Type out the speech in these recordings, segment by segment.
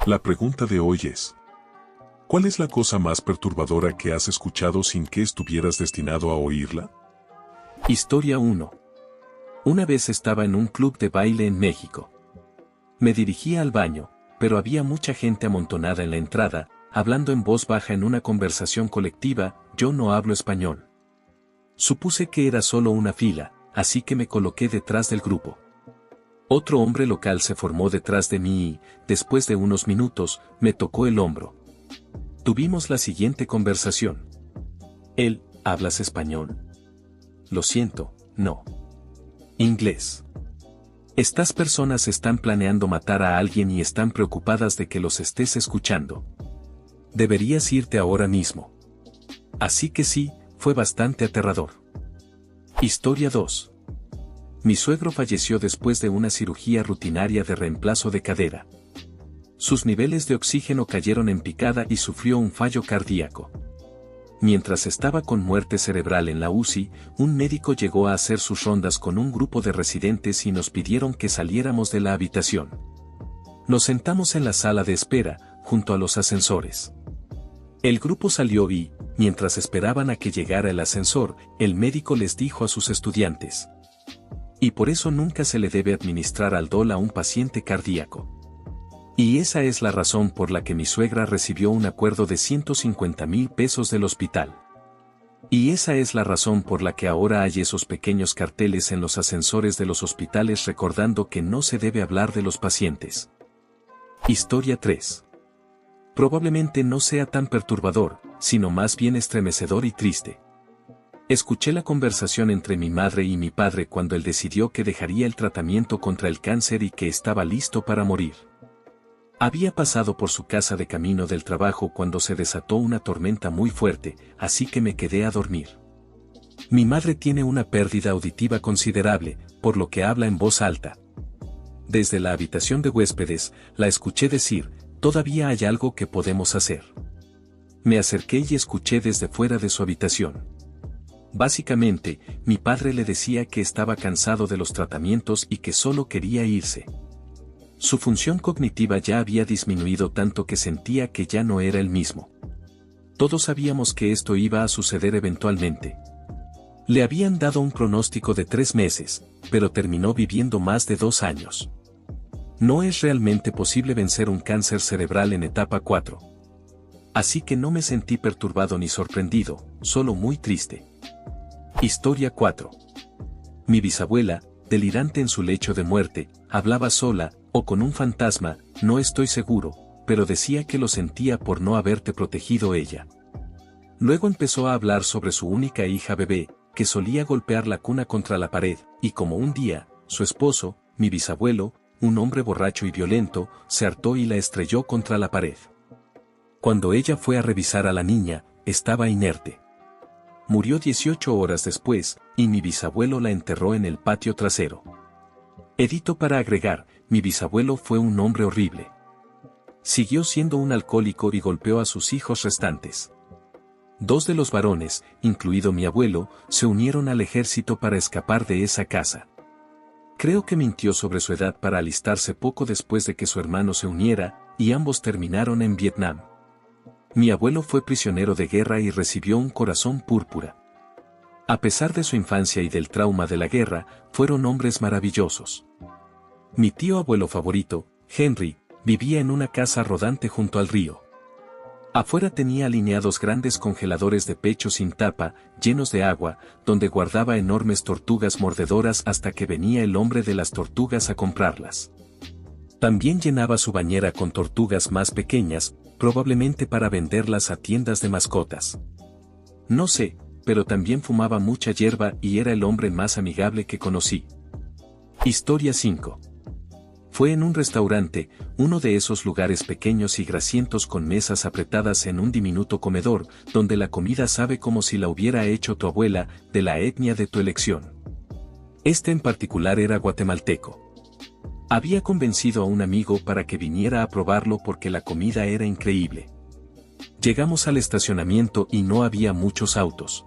La pregunta de hoy es: ¿cuál es la cosa más perturbadora que has escuchado sin que estuvieras destinado a oírla? Historia 1. Una vez estaba en un club de baile en México. Me dirigía al baño, pero había mucha gente amontonada en la entrada, hablando en voz baja en una conversación colectiva. Yo no hablo español. Supuse que era solo una fila, así que me coloqué detrás del grupo. Otro hombre local se formó detrás de mí y, después de unos minutos, me tocó el hombro. Tuvimos la siguiente conversación. Él: ¿hablas español? Lo siento, no. Inglés. Estas personas están planeando matar a alguien y están preocupadas de que los estés escuchando. Deberías irte ahora mismo. Así que sí, fue bastante aterrador. Historia 2. Mi suegro falleció después de una cirugía rutinaria de reemplazo de cadera. Sus niveles de oxígeno cayeron en picada y sufrió un fallo cardíaco. Mientras estaba con muerte cerebral en la UCI, un médico llegó a hacer sus rondas con un grupo de residentes y nos pidieron que saliéramos de la habitación. Nos sentamos en la sala de espera, junto a los ascensores. El grupo salió y, mientras esperaban a que llegara el ascensor, el médico les dijo a sus estudiantes: y por eso nunca se le debe administrar Aldol a un paciente cardíaco. Y esa es la razón por la que mi suegra recibió un acuerdo de 150,000 pesos del hospital. Y esa es la razón por la que ahora hay esos pequeños carteles en los ascensores de los hospitales recordando que no se debe hablar de los pacientes. Historia 3. Probablemente no sea tan perturbador, sino más bien estremecedor y triste. Escuché la conversación entre mi madre y mi padre cuando él decidió que dejaría el tratamiento contra el cáncer y que estaba listo para morir. Había pasado por su casa de camino del trabajo cuando se desató una tormenta muy fuerte, así que me quedé a dormir. Mi madre tiene una pérdida auditiva considerable, por lo que habla en voz alta. Desde la habitación de huéspedes, la escuché decir: «Todavía hay algo que podemos hacer». Me acerqué y escuché desde fuera de su habitación. Básicamente, mi padre le decía que estaba cansado de los tratamientos y que solo quería irse. Su función cognitiva ya había disminuido tanto que sentía que ya no era el mismo. Todos sabíamos que esto iba a suceder eventualmente. Le habían dado un pronóstico de 3 meses, pero terminó viviendo más de 2 años. No es realmente posible vencer un cáncer cerebral en etapa 4. Así que no me sentí perturbado ni sorprendido, solo muy triste. Historia 4. Mi bisabuela, delirante en su lecho de muerte, hablaba sola, o con un fantasma, no estoy seguro, pero decía que lo sentía por no haberte protegido ella. Luego empezó a hablar sobre su única hija bebé, que solía golpear la cuna contra la pared, y como un día, su esposo, mi bisabuelo, un hombre borracho y violento, se hartó y la estrelló contra la pared. Cuando ella fue a revisar a la niña, estaba inerte. Murió 18 horas después, y mi bisabuelo la enterró en el patio trasero. Edito para agregar: mi bisabuelo fue un hombre horrible. Siguió siendo un alcohólico y golpeó a sus hijos restantes. 2 de los varones, incluido mi abuelo, se unieron al ejército para escapar de esa casa. Creo que mintió sobre su edad para alistarse poco después de que su hermano se uniera, y ambos terminaron en Vietnam. Mi abuelo fue prisionero de guerra y recibió un corazón púrpura. A pesar de su infancia y del trauma de la guerra, fueron hombres maravillosos. Mi tío abuelo favorito, Henry, vivía en una casa rodante junto al río. Afuera tenía alineados grandes congeladores de pecho sin tapa, llenos de agua, donde guardaba enormes tortugas mordedoras hasta que venía el hombre de las tortugas a comprarlas. También llenaba su bañera con tortugas más pequeñas, probablemente para venderlas a tiendas de mascotas. No sé, pero también fumaba mucha hierba y era el hombre más amigable que conocí. Historia 5. Fue en un restaurante, uno de esos lugares pequeños y grasientos con mesas apretadas en un diminuto comedor, donde la comida sabe como si la hubiera hecho tu abuela, de la etnia de tu elección. Este en particular era guatemalteco. Había convencido a un amigo para que viniera a probarlo porque la comida era increíble. Llegamos al estacionamiento y no había muchos autos.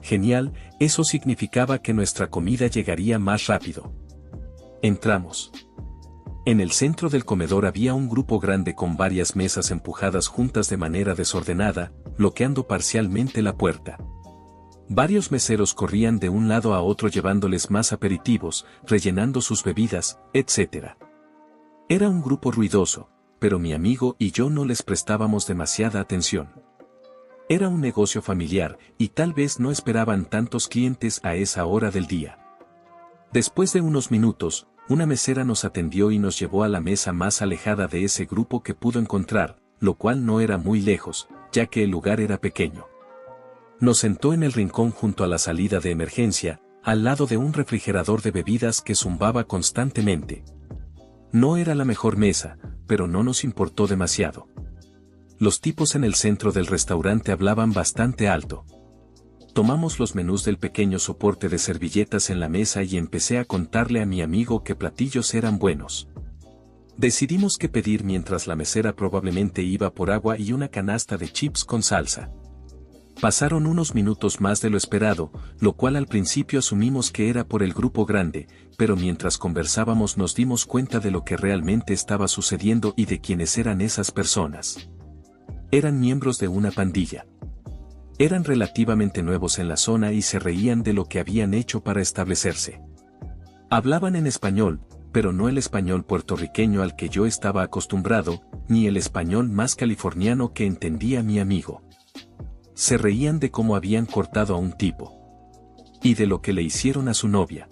Genial, eso significaba que nuestra comida llegaría más rápido. Entramos. En el centro del comedor había un grupo grande con varias mesas empujadas juntas de manera desordenada, bloqueando parcialmente la puerta. Varios meseros corrían de un lado a otro llevándoles más aperitivos, rellenando sus bebidas, etc. Era un grupo ruidoso, pero mi amigo y yo no les prestábamos demasiada atención. Era un negocio familiar, y tal vez no esperaban tantos clientes a esa hora del día. Después de unos minutos, una mesera nos atendió y nos llevó a la mesa más alejada de ese grupo que pudo encontrar, lo cual no era muy lejos, ya que el lugar era pequeño. Nos sentó en el rincón junto a la salida de emergencia, al lado de un refrigerador de bebidas que zumbaba constantemente. No era la mejor mesa, pero no nos importó demasiado. Los tipos en el centro del restaurante hablaban bastante alto. Tomamos los menús del pequeño soporte de servilletas en la mesa y empecé a contarle a mi amigo qué platillos eran buenos. Decidimos qué pedir mientras la mesera probablemente iba por agua y una canasta de chips con salsa. Pasaron unos minutos más de lo esperado, lo cual al principio asumimos que era por el grupo grande, pero mientras conversábamos nos dimos cuenta de lo que realmente estaba sucediendo y de quiénes eran esas personas. Eran miembros de una pandilla. Eran relativamente nuevos en la zona y se reían de lo que habían hecho para establecerse. Hablaban en español, pero no el español puertorriqueño al que yo estaba acostumbrado, ni el español más californiano que entendía mi amigo. Se reían de cómo habían cortado a un tipo. Y de lo que le hicieron a su novia.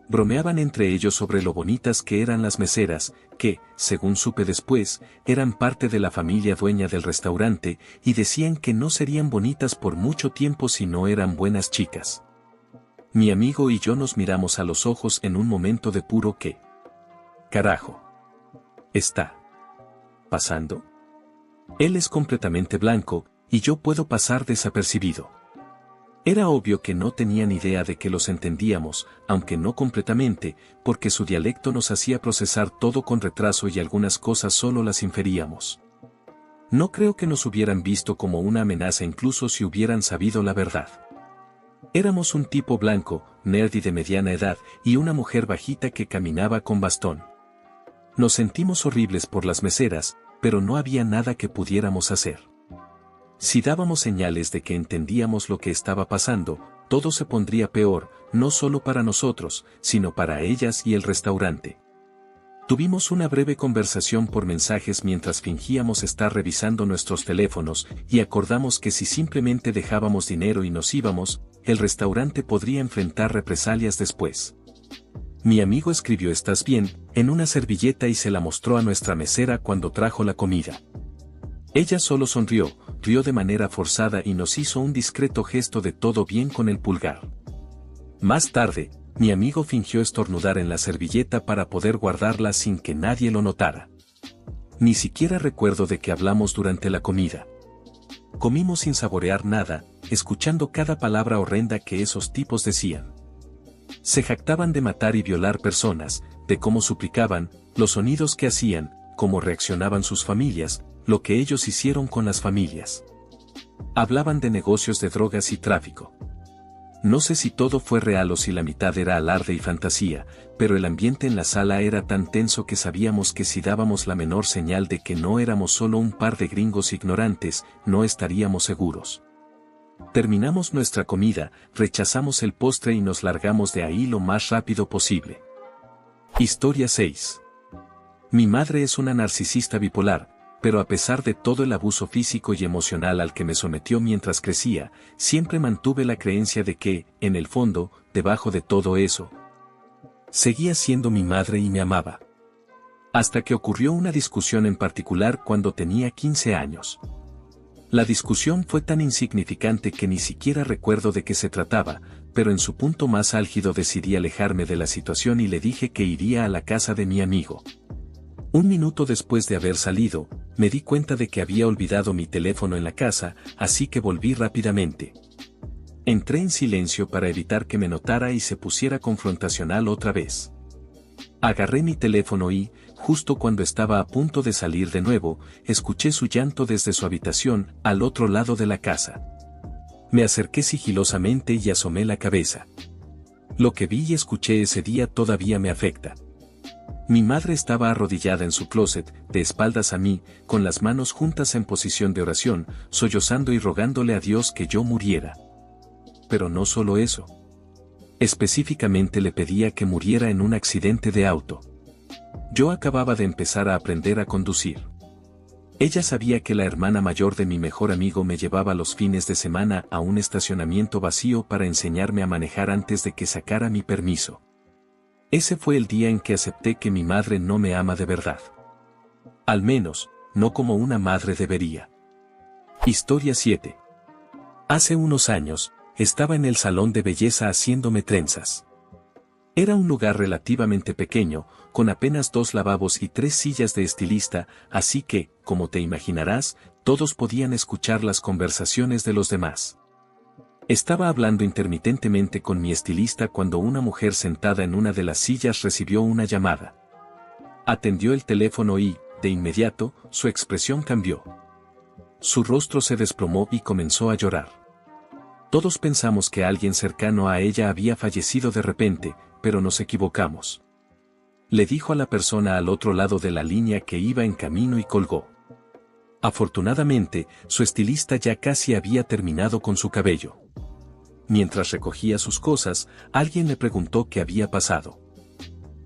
Bromeaban entre ellos sobre lo bonitas que eran las meseras, que, según supe después, eran parte de la familia dueña del restaurante, y decían que no serían bonitas por mucho tiempo si no eran buenas chicas. Mi amigo y yo nos miramos a los ojos en un momento de puro ¿qué carajo está pasando? Él es completamente blanco, y yo puedo pasar desapercibido. Era obvio que no tenían idea de que los entendíamos, aunque no completamente, porque su dialecto nos hacía procesar todo con retraso y algunas cosas solo las inferíamos. No creo que nos hubieran visto como una amenaza incluso si hubieran sabido la verdad. Éramos un tipo blanco, nerd y de mediana edad, y una mujer bajita que caminaba con bastón. Nos sentimos horribles por las meseras, pero no había nada que pudiéramos hacer. Si dábamos señales de que entendíamos lo que estaba pasando, todo se pondría peor, no solo para nosotros, sino para ellas y el restaurante. Tuvimos una breve conversación por mensajes mientras fingíamos estar revisando nuestros teléfonos, y acordamos que si simplemente dejábamos dinero y nos íbamos, el restaurante podría enfrentar represalias después. Mi amigo escribió «¿Estás bien?» en una servilleta y se la mostró a nuestra mesera cuando trajo la comida. Ella solo sonrió, rió de manera forzada y nos hizo un discreto gesto de todo bien con el pulgar. Más tarde, mi amigo fingió estornudar en la servilleta para poder guardarla sin que nadie lo notara. Ni siquiera recuerdo de qué hablamos durante la comida. Comimos sin saborear nada, escuchando cada palabra horrenda que esos tipos decían. Se jactaban de matar y violar personas, de cómo suplicaban, los sonidos que hacían, cómo reaccionaban sus familias, lo que ellos hicieron con las familias. Hablaban de negocios de drogas y tráfico. No sé si todo fue real o si la mitad era alarde y fantasía, pero el ambiente en la sala era tan tenso que sabíamos que si dábamos la menor señal de que no éramos solo un par de gringos ignorantes, no estaríamos seguros. Terminamos nuestra comida, rechazamos el postre y nos largamos de ahí lo más rápido posible. Historia 6. Mi madre es una narcisista bipolar, pero a pesar de todo el abuso físico y emocional al que me sometió mientras crecía, siempre mantuve la creencia de que, en el fondo, debajo de todo eso, seguía siendo mi madre y me amaba. Hasta que ocurrió una discusión en particular cuando tenía 15 años. La discusión fue tan insignificante que ni siquiera recuerdo de qué se trataba, pero en su punto más álgido decidí alejarme de la situación y le dije que iría a la casa de mi amigo. Un minuto después de haber salido, me di cuenta de que había olvidado mi teléfono en la casa, así que volví rápidamente. Entré en silencio para evitar que me notara y se pusiera confrontacional otra vez. Agarré mi teléfono y, justo cuando estaba a punto de salir de nuevo, escuché su llanto desde su habitación, al otro lado de la casa. Me acerqué sigilosamente y asomé la cabeza. Lo que vi y escuché ese día todavía me afecta. Mi madre estaba arrodillada en su closet, de espaldas a mí, con las manos juntas en posición de oración, sollozando y rogándole a Dios que yo muriera. Pero no solo eso. Específicamente le pedía que muriera en un accidente de auto. Yo acababa de empezar a aprender a conducir. Ella sabía que la hermana mayor de mi mejor amigo me llevaba los fines de semana a un estacionamiento vacío para enseñarme a manejar antes de que sacara mi permiso. Ese fue el día en que acepté que mi madre no me ama de verdad. Al menos, no como una madre debería. Historia 7. Hace unos años, estaba en el salón de belleza haciéndome trenzas. Era un lugar relativamente pequeño, con apenas 2 lavabos y 3 sillas de estilista, así que, como te imaginarás, todos podían escuchar las conversaciones de los demás. Estaba hablando intermitentemente con mi estilista cuando una mujer sentada en una de las sillas recibió una llamada. Atendió el teléfono y, de inmediato, su expresión cambió. Su rostro se desplomó y comenzó a llorar. Todos pensamos que alguien cercano a ella había fallecido de repente, pero nos equivocamos. Le dijo a la persona al otro lado de la línea que iba en camino y colgó. Afortunadamente, su estilista ya casi había terminado con su cabello. Mientras recogía sus cosas, alguien le preguntó qué había pasado.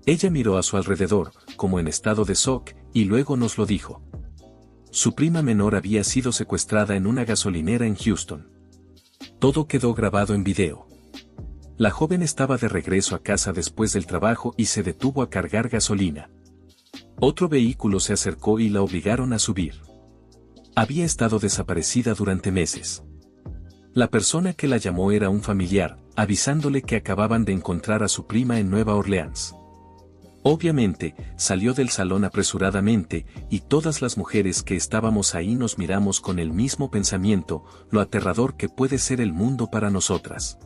Ella miró a su alrededor, como en estado de shock, y luego nos lo dijo. Su prima menor había sido secuestrada en una gasolinera en Houston. Todo quedó grabado en video. La joven estaba de regreso a casa después del trabajo y se detuvo a cargar gasolina. Otro vehículo se acercó y la obligaron a subir. Había estado desaparecida durante meses. La persona que la llamó era un familiar, avisándole que acababan de encontrar a su prima en Nueva Orleans. Obviamente, salió del salón apresuradamente, y todas las mujeres que estábamos ahí nos miramos con el mismo pensamiento, lo aterrador que puede ser el mundo para nosotras.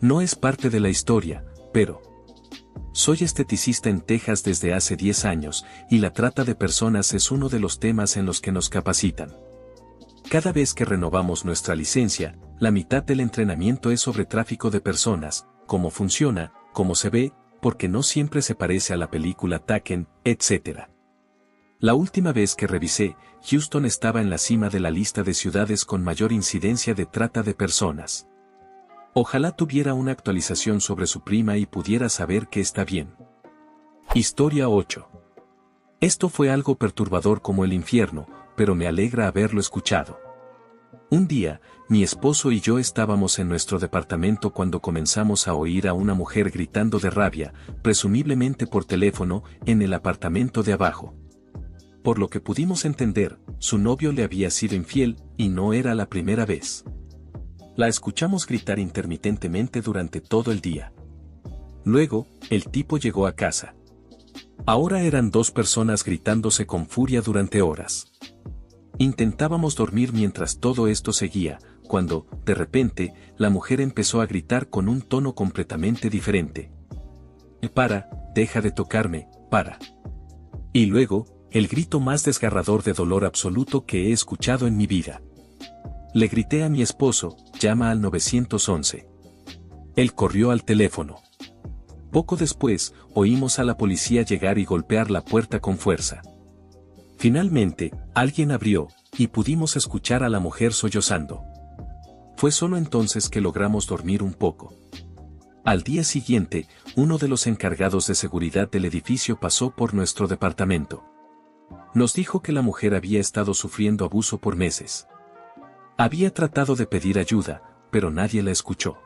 No es parte de la historia, pero... Soy esteticista en Texas desde hace 10 años, y la trata de personas es uno de los temas en los que nos capacitan. Cada vez que renovamos nuestra licencia, la mitad del entrenamiento es sobre tráfico de personas, cómo funciona, cómo se ve, porque no siempre se parece a la película Taken, etc. La última vez que revisé, Houston estaba en la cima de la lista de ciudades con mayor incidencia de trata de personas. Ojalá tuviera una actualización sobre su prima y pudiera saber que está bien. Historia 8. Esto fue algo perturbador como el infierno, pero me alegra haberlo escuchado. Un día, mi esposo y yo estábamos en nuestro departamento cuando comenzamos a oír a una mujer gritando de rabia, presumiblemente por teléfono, en el apartamento de abajo. Por lo que pudimos entender, su novio le había sido infiel, y no era la primera vez. La escuchamos gritar intermitentemente durante todo el día. Luego, el tipo llegó a casa. Ahora eran 2 personas gritándose con furia durante horas. Intentábamos dormir mientras todo esto seguía, cuando, de repente, la mujer empezó a gritar con un tono completamente diferente. «Para, deja de tocarme, para». Y luego, el grito más desgarrador de dolor absoluto que he escuchado en mi vida. Le grité a mi esposo, «Llama al 911». Él corrió al teléfono. Poco después, oímos a la policía llegar y golpear la puerta con fuerza. Finalmente, alguien abrió, y pudimos escuchar a la mujer sollozando. Fue solo entonces que logramos dormir un poco. Al día siguiente, uno de los encargados de seguridad del edificio pasó por nuestro departamento. Nos dijo que la mujer había estado sufriendo abuso por meses. Había tratado de pedir ayuda, pero nadie la escuchó.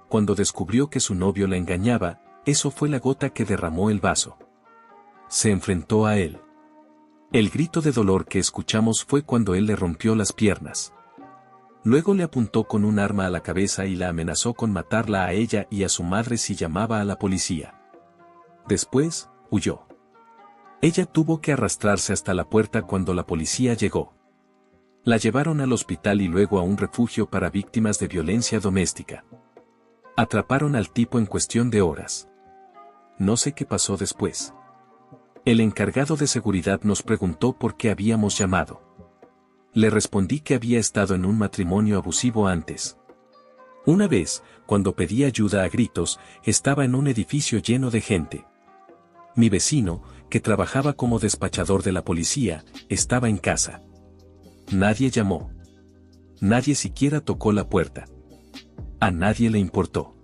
Cuando descubrió que su novio la engañaba, eso fue la gota que derramó el vaso. Se enfrentó a él. El grito de dolor que escuchamos fue cuando él le rompió las piernas. Luego le apuntó con un arma a la cabeza y la amenazó con matarla a ella y a su madre si llamaba a la policía. Después, huyó. Ella tuvo que arrastrarse hasta la puerta cuando la policía llegó. La llevaron al hospital y luego a un refugio para víctimas de violencia doméstica. Atraparon al tipo en cuestión de horas. No sé qué pasó después. El encargado de seguridad nos preguntó por qué habíamos llamado. Le respondí que había estado en un matrimonio abusivo antes. Una vez, cuando pedí ayuda a gritos, estaba en un edificio lleno de gente. Mi vecino, que trabajaba como despachador de la policía, estaba en casa. Nadie llamó. Nadie siquiera tocó la puerta. A nadie le importó.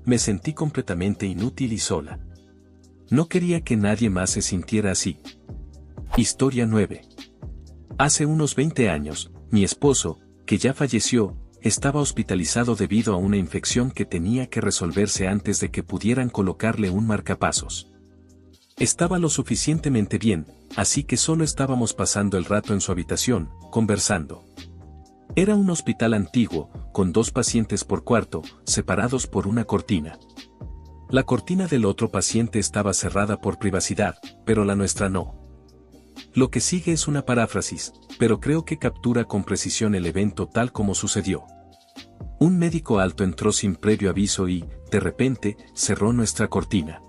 Me sentí completamente inútil y sola. No quería que nadie más se sintiera así. Historia 9. Hace unos 20 años, mi esposo, que ya falleció, estaba hospitalizado debido a una infección que tenía que resolverse antes de que pudieran colocarle un marcapasos. Estaba lo suficientemente bien, así que solo estábamos pasando el rato en su habitación, conversando. Era un hospital antiguo, con 2 pacientes por cuarto, separados por una cortina. La cortina del otro paciente estaba cerrada por privacidad, pero la nuestra no. Lo que sigue es una paráfrasis, pero creo que captura con precisión el evento tal como sucedió. Un médico alto entró sin previo aviso y, de repente, cerró nuestra cortina.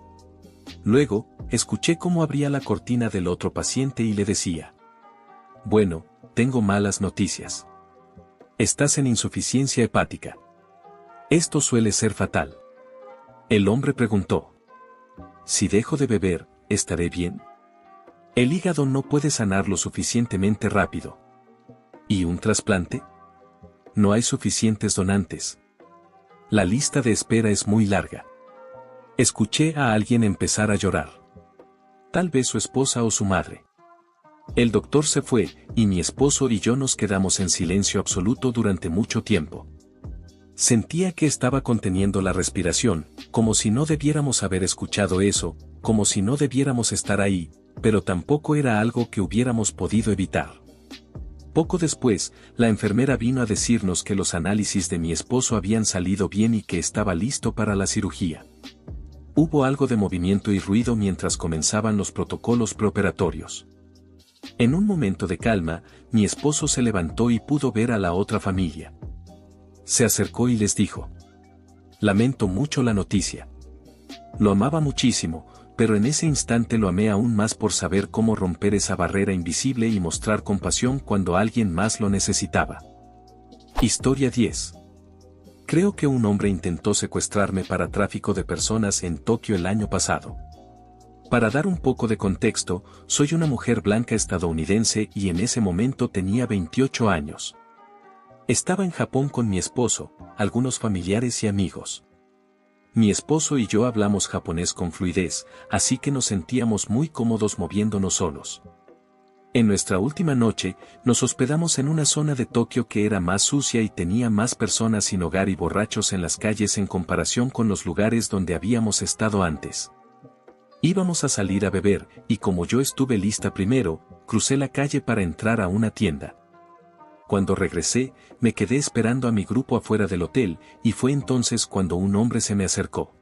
Luego, escuché cómo abría la cortina del otro paciente y le decía: «Bueno, tengo malas noticias. Estás en insuficiencia hepática. Esto suele ser fatal». El hombre preguntó: «Si dejo de beber, ¿estaré bien? El hígado no puede sanar lo suficientemente rápido. ¿Y un trasplante? No hay suficientes donantes. La lista de espera es muy larga». Escuché a alguien empezar a llorar. Tal vez su esposa o su madre. El doctor se fue, y mi esposo y yo nos quedamos en silencio absoluto durante mucho tiempo. Sentía que estaba conteniendo la respiración, como si no debiéramos haber escuchado eso, como si no debiéramos estar ahí, pero tampoco era algo que hubiéramos podido evitar. Poco después, la enfermera vino a decirnos que los análisis de mi esposo habían salido bien y que estaba listo para la cirugía. Hubo algo de movimiento y ruido mientras comenzaban los protocolos preoperatorios. En un momento de calma, mi esposo se levantó y pudo ver a la otra familia. Se acercó y les dijo: «Lamento mucho la noticia. Lo amaba muchísimo, pero en ese instante lo amé aún más por saber cómo romper esa barrera invisible y mostrar compasión cuando alguien más lo necesitaba». Historia 10. Creo que un hombre intentó secuestrarme para tráfico de personas en Tokio el año pasado. Para dar un poco de contexto, soy una mujer blanca estadounidense y en ese momento tenía 28 años. Estaba en Japón con mi esposo, algunos familiares y amigos. Mi esposo y yo hablamos japonés con fluidez, así que nos sentíamos muy cómodos moviéndonos solos. En nuestra última noche, nos hospedamos en una zona de Tokio que era más sucia y tenía más personas sin hogar y borrachos en las calles en comparación con los lugares donde habíamos estado antes. Íbamos a salir a beber, y como yo estuve lista primero, crucé la calle para entrar a una tienda. Cuando regresé, me quedé esperando a mi grupo afuera del hotel, y fue entonces cuando un hombre se me acercó.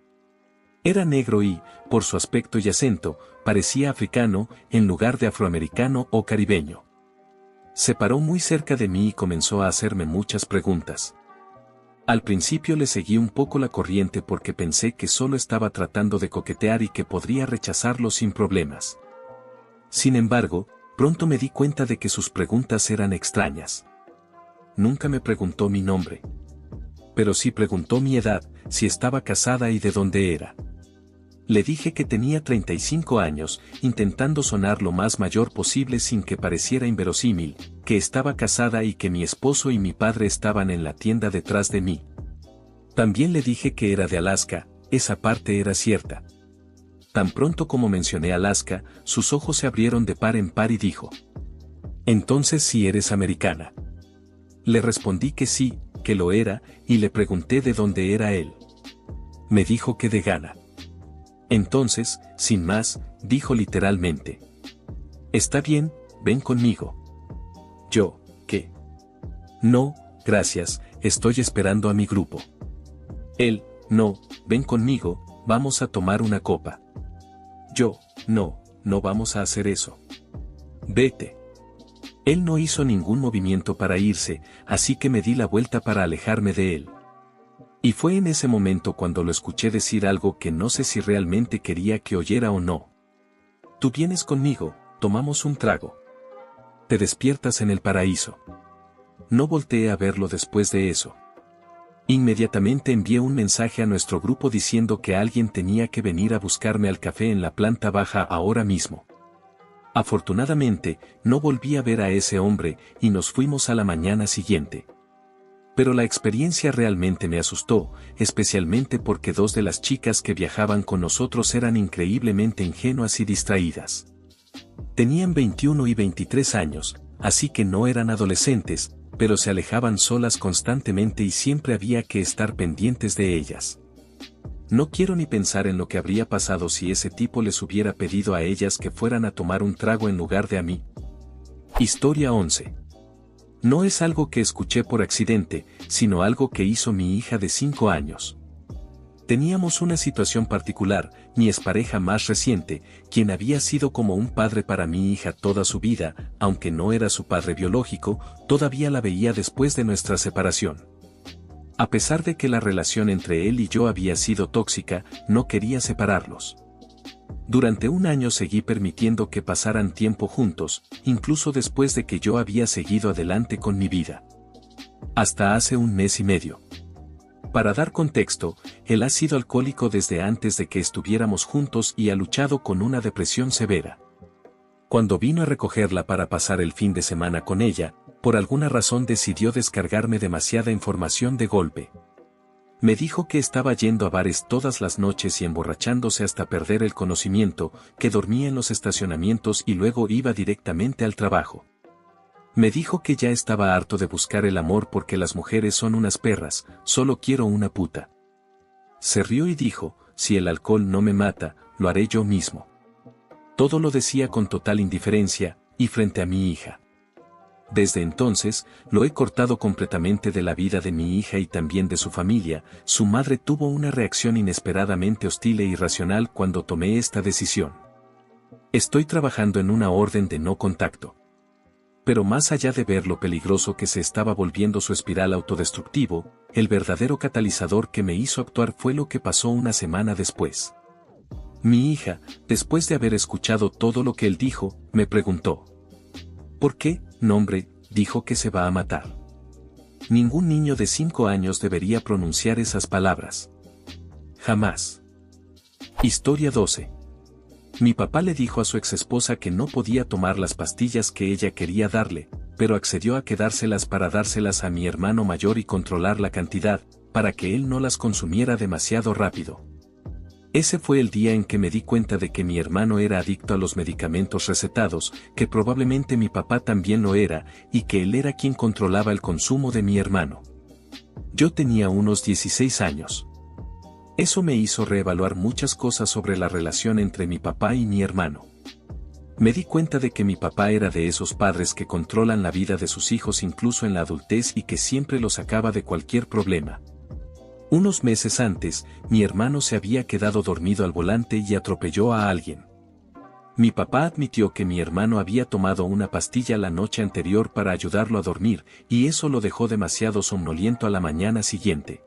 Era negro y, por su aspecto y acento, parecía africano, en lugar de afroamericano o caribeño. Se paró muy cerca de mí y comenzó a hacerme muchas preguntas. Al principio le seguí un poco la corriente porque pensé que solo estaba tratando de coquetear y que podría rechazarlo sin problemas. Sin embargo, pronto me di cuenta de que sus preguntas eran extrañas. Nunca me preguntó mi nombre. Pero sí preguntó mi edad, si estaba casada y de dónde era. Le dije que tenía 35 años, intentando sonar lo más mayor posible sin que pareciera inverosímil, que estaba casada y que mi esposo y mi padre estaban en la tienda detrás de mí. También le dije que era de Alaska, esa parte era cierta. Tan pronto como mencioné Alaska, sus ojos se abrieron de par en par y dijo: «Entonces sí eres americana». Le respondí que sí, que lo era, y le pregunté de dónde era él. Me dijo que de Ghana. Entonces, sin más, dijo literalmente: «Está bien, ven conmigo». Yo, ¿qué? «No, gracias, estoy esperando a mi grupo». Él, «No, ven conmigo, vamos a tomar una copa». Yo, «No, no vamos a hacer eso». «Vete». Él no hizo ningún movimiento para irse, así que me di la vuelta para alejarme de él. Y fue en ese momento cuando lo escuché decir algo que no sé si realmente quería que oyera o no. «Tú vienes conmigo, tomamos un trago. Te despiertas en el paraíso». No volteé a verlo después de eso. Inmediatamente envié un mensaje a nuestro grupo diciendo que alguien tenía que venir a buscarme al café en la planta baja ahora mismo. Afortunadamente, no volví a ver a ese hombre y nos fuimos a la mañana siguiente. Pero la experiencia realmente me asustó, especialmente porque dos de las chicas que viajaban con nosotros eran increíblemente ingenuas y distraídas. Tenían 21 y 23 años, así que no eran adolescentes, pero se alejaban solas constantemente y siempre había que estar pendientes de ellas. No quiero ni pensar en lo que habría pasado si ese tipo les hubiera pedido a ellas que fueran a tomar un trago en lugar de a mí. Historia 11. No es algo que escuché por accidente, sino algo que hizo mi hija de 5 años. Teníamos una situación particular, mi expareja más reciente, quien había sido como un padre para mi hija toda su vida, aunque no era su padre biológico, todavía la veía después de nuestra separación. A pesar de que la relación entre él y yo había sido tóxica, no quería separarlos. Durante un año seguí permitiendo que pasaran tiempo juntos, incluso después de que yo había seguido adelante con mi vida. Hasta hace un mes y medio. Para dar contexto, él ha sido alcohólico desde antes de que estuviéramos juntos y ha luchado con una depresión severa. Cuando vino a recogerla para pasar el fin de semana con ella, por alguna razón decidió descargarme demasiada información de golpe. Me dijo que estaba yendo a bares todas las noches y emborrachándose hasta perder el conocimiento, que dormía en los estacionamientos y luego iba directamente al trabajo. Me dijo que ya estaba harto de buscar el amor porque las mujeres son unas perras, solo quiero una puta. Se rió y dijo, si el alcohol no me mata, lo haré yo mismo. Todo lo decía con total indiferencia, y frente a mi hija. Desde entonces, lo he cortado completamente de la vida de mi hija y también de su familia. Su madre tuvo una reacción inesperadamente hostil e irracional cuando tomé esta decisión. Estoy trabajando en una orden de no contacto. Pero más allá de ver lo peligroso que se estaba volviendo su espiral autodestructivo, el verdadero catalizador que me hizo actuar fue lo que pasó una semana después. Mi hija, después de haber escuchado todo lo que él dijo, me preguntó: ¿por qué, nombre, dijo que se va a matar? Ningún niño de 5 años debería pronunciar esas palabras. Jamás. Historia 12. Mi papá le dijo a su exesposa que no podía tomar las pastillas que ella quería darle, pero accedió a quedárselas para dárselas a mi hermano mayor y controlar la cantidad, para que él no las consumiera demasiado rápido. Ese fue el día en que me di cuenta de que mi hermano era adicto a los medicamentos recetados, que probablemente mi papá también lo era, y que él era quien controlaba el consumo de mi hermano. Yo tenía unos 16 años. Eso me hizo reevaluar muchas cosas sobre la relación entre mi papá y mi hermano. Me di cuenta de que mi papá era de esos padres que controlan la vida de sus hijos incluso en la adultez y que siempre los sacaba de cualquier problema. Unos meses antes, mi hermano se había quedado dormido al volante y atropelló a alguien. Mi papá admitió que mi hermano había tomado una pastilla la noche anterior para ayudarlo a dormir, y eso lo dejó demasiado somnoliento a la mañana siguiente.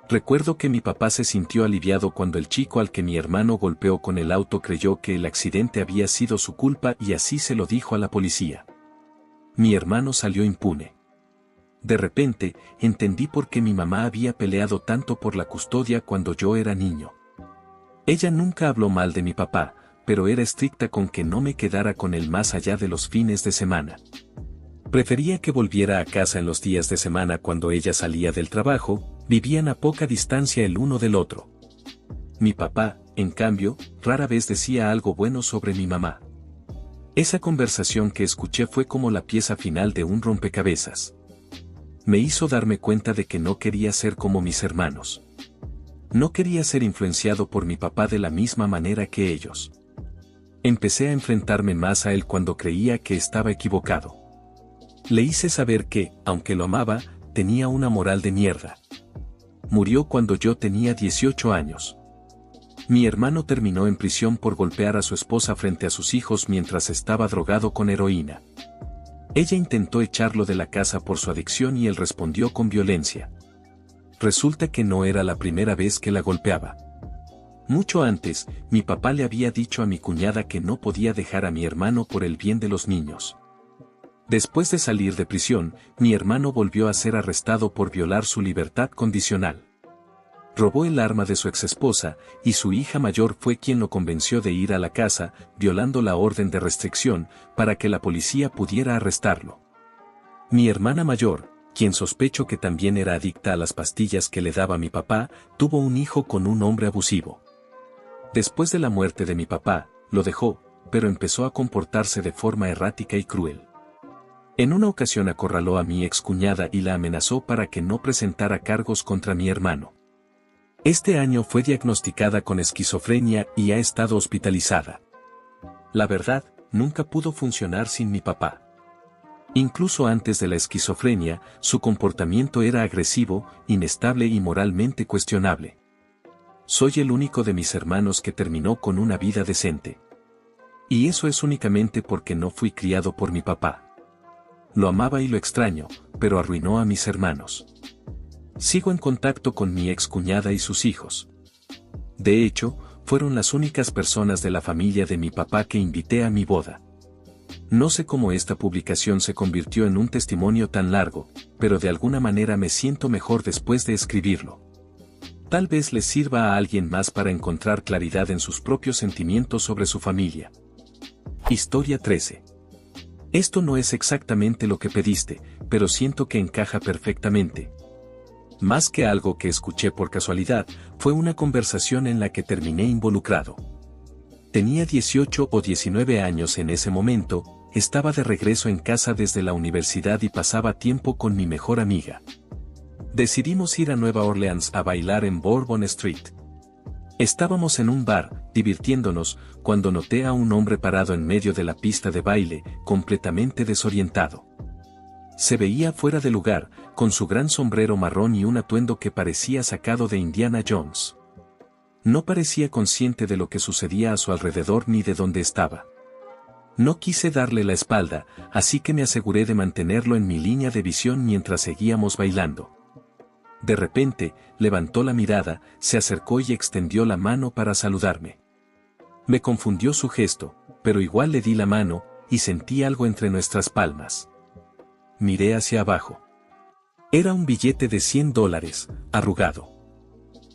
Recuerdo que mi papá se sintió aliviado cuando el chico al que mi hermano golpeó con el auto creyó que el accidente había sido su culpa y así se lo dijo a la policía. Mi hermano salió impune. De repente, entendí por qué mi mamá había peleado tanto por la custodia cuando yo era niño. Ella nunca habló mal de mi papá, pero era estricta con que no me quedara con él más allá de los fines de semana. Prefería que volviera a casa en los días de semana cuando ella salía del trabajo, vivían a poca distancia el uno del otro. Mi papá, en cambio, rara vez decía algo bueno sobre mi mamá. Esa conversación que escuché fue como la pieza final de un rompecabezas. Me hizo darme cuenta de que no quería ser como mis hermanos. No quería ser influenciado por mi papá de la misma manera que ellos. Empecé a enfrentarme más a él cuando creía que estaba equivocado. Le hice saber que, aunque lo amaba, tenía una moral de mierda. Murió cuando yo tenía 18 años. Mi hermano terminó en prisión por golpear a su esposa frente a sus hijos mientras estaba drogado con heroína. Ella intentó echarlo de la casa por su adicción y él respondió con violencia. Resulta que no era la primera vez que la golpeaba. Mucho antes, mi papá le había dicho a mi cuñada que no podía dejar a mi hermano por el bien de los niños. Después de salir de prisión, mi hermano volvió a ser arrestado por violar su libertad condicional. Robó el arma de su exesposa, y su hija mayor fue quien lo convenció de ir a la casa, violando la orden de restricción, para que la policía pudiera arrestarlo. Mi hermana mayor, quien sospecho que también era adicta a las pastillas que le daba mi papá, tuvo un hijo con un hombre abusivo. Después de la muerte de mi papá, lo dejó, pero empezó a comportarse de forma errática y cruel. En una ocasión acorraló a mi excuñada y la amenazó para que no presentara cargos contra mi hermano. Este año fue diagnosticada con esquizofrenia y ha estado hospitalizada. La verdad, nunca pudo funcionar sin mi papá. Incluso antes de la esquizofrenia, su comportamiento era agresivo, inestable y moralmente cuestionable. Soy el único de mis hermanos que terminó con una vida decente. Y eso es únicamente porque no fui criado por mi papá. Lo amaba y lo extraño, pero arruinó a mis hermanos. Sigo en contacto con mi excuñada y sus hijos. De hecho, fueron las únicas personas de la familia de mi papá que invité a mi boda. No sé cómo esta publicación se convirtió en un testimonio tan largo, pero de alguna manera me siento mejor después de escribirlo. Tal vez les sirva a alguien más para encontrar claridad en sus propios sentimientos sobre su familia. Historia 13. Esto no es exactamente lo que pediste, pero siento que encaja perfectamente. Más que algo que escuché por casualidad, fue una conversación en la que terminé involucrado. Tenía 18 o 19 años en ese momento, estaba de regreso en casa desde la universidad y pasaba tiempo con mi mejor amiga. Decidimos ir a Nueva Orleans a bailar en Bourbon Street. Estábamos en un bar, divirtiéndonos, cuando noté a un hombre parado en medio de la pista de baile, completamente desorientado. Se veía fuera de lugar, con su gran sombrero marrón y un atuendo que parecía sacado de Indiana Jones. No parecía consciente de lo que sucedía a su alrededor ni de dónde estaba. No quise darle la espalda, así que me aseguré de mantenerlo en mi línea de visión mientras seguíamos bailando. De repente, levantó la mirada, se acercó y extendió la mano para saludarme. Me confundió su gesto, pero igual le di la mano, y sentí algo entre nuestras palmas. Miré hacia abajo. Era un billete de $100, arrugado.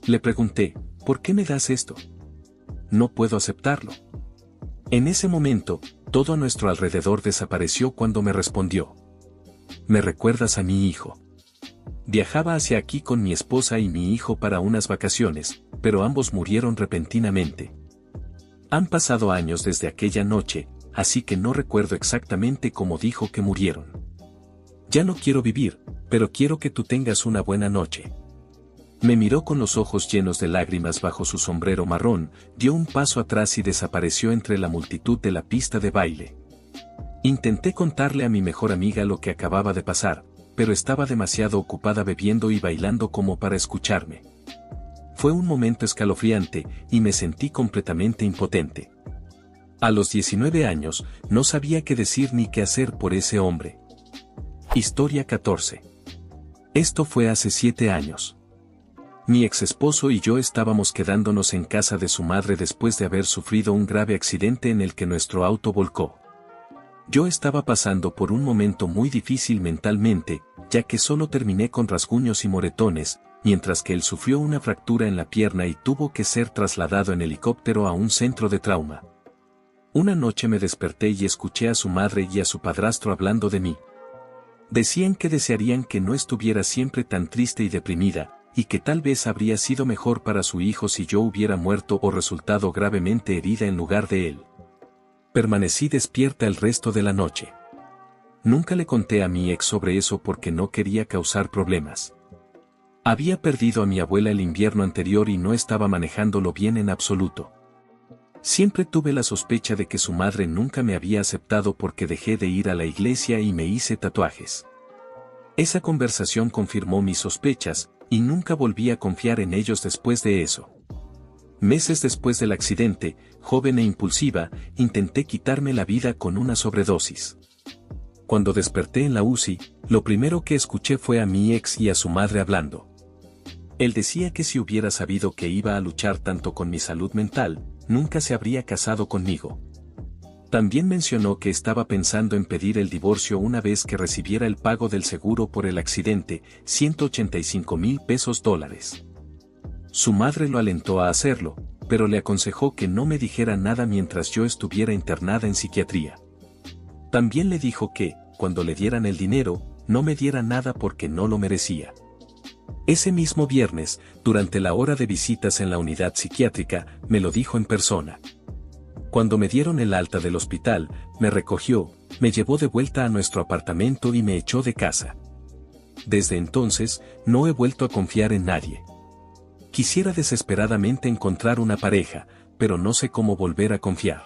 Le pregunté, ¿por qué me das esto? No puedo aceptarlo. En ese momento, todo a nuestro alrededor desapareció cuando me respondió. ¿Me recuerdas a mi hijo? Viajaba hacia aquí con mi esposa y mi hijo para unas vacaciones, pero ambos murieron repentinamente. Han pasado años desde aquella noche, así que no recuerdo exactamente cómo dijo que murieron. Ya no quiero vivir, pero quiero que tú tengas una buena noche. Me miró con los ojos llenos de lágrimas bajo su sombrero marrón, dio un paso atrás y desapareció entre la multitud de la pista de baile. Intenté contarle a mi mejor amiga lo que acababa de pasar, pero estaba demasiado ocupada bebiendo y bailando como para escucharme. Fue un momento escalofriante, y me sentí completamente impotente. A los 19 años, no sabía qué decir ni qué hacer por ese hombre. Historia 14. Esto fue hace 7 años. Mi exesposo y yo estábamos quedándonos en casa de su madre después de haber sufrido un grave accidente en el que nuestro auto volcó. Yo estaba pasando por un momento muy difícil mentalmente, ya que solo terminé con rasguños y moretones, mientras que él sufrió una fractura en la pierna y tuvo que ser trasladado en helicóptero a un centro de trauma. Una noche me desperté y escuché a su madre y a su padrastro hablando de mí. Decían que desearían que no estuviera siempre tan triste y deprimida, y que tal vez habría sido mejor para su hijo si yo hubiera muerto o resultado gravemente herida en lugar de él. Permanecí despierta el resto de la noche. Nunca le conté a mi ex sobre eso porque no quería causar problemas. Había perdido a mi abuela el invierno anterior y no estaba manejándolo bien en absoluto. Siempre tuve la sospecha de que su madre nunca me había aceptado porque dejé de ir a la iglesia y me hice tatuajes. Esa conversación confirmó mis sospechas, y nunca volví a confiar en ellos después de eso. Meses después del accidente, joven e impulsiva, intenté quitarme la vida con una sobredosis. Cuando desperté en la UCI, lo primero que escuché fue a mi ex y a su madre hablando. Él decía que si hubiera sabido que iba a luchar tanto con mi salud mental, nunca se habría casado conmigo. También mencionó que estaba pensando en pedir el divorcio una vez que recibiera el pago del seguro por el accidente, 185,000 pesos. Su madre lo alentó a hacerlo, pero le aconsejó que no me dijera nada mientras yo estuviera internada en psiquiatría. También le dijo que, cuando le dieran el dinero, no me diera nada porque no lo merecía. Ese mismo viernes, durante la hora de visitas en la unidad psiquiátrica, me lo dijo en persona. Cuando me dieron el alta del hospital, me recogió, me llevó de vuelta a nuestro apartamento y me echó de casa. Desde entonces, no he vuelto a confiar en nadie. Quisiera desesperadamente encontrar una pareja, pero no sé cómo volver a confiar.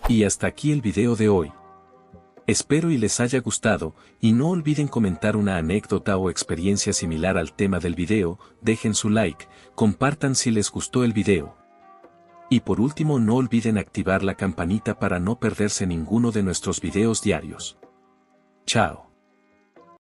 Y hasta aquí el video de hoy. Espero y les haya gustado, y no olviden comentar una anécdota o experiencia similar al tema del video, dejen su like, compartan si les gustó el video. Y por último no olviden activar la campanita para no perderse ninguno de nuestros videos diarios. Chao.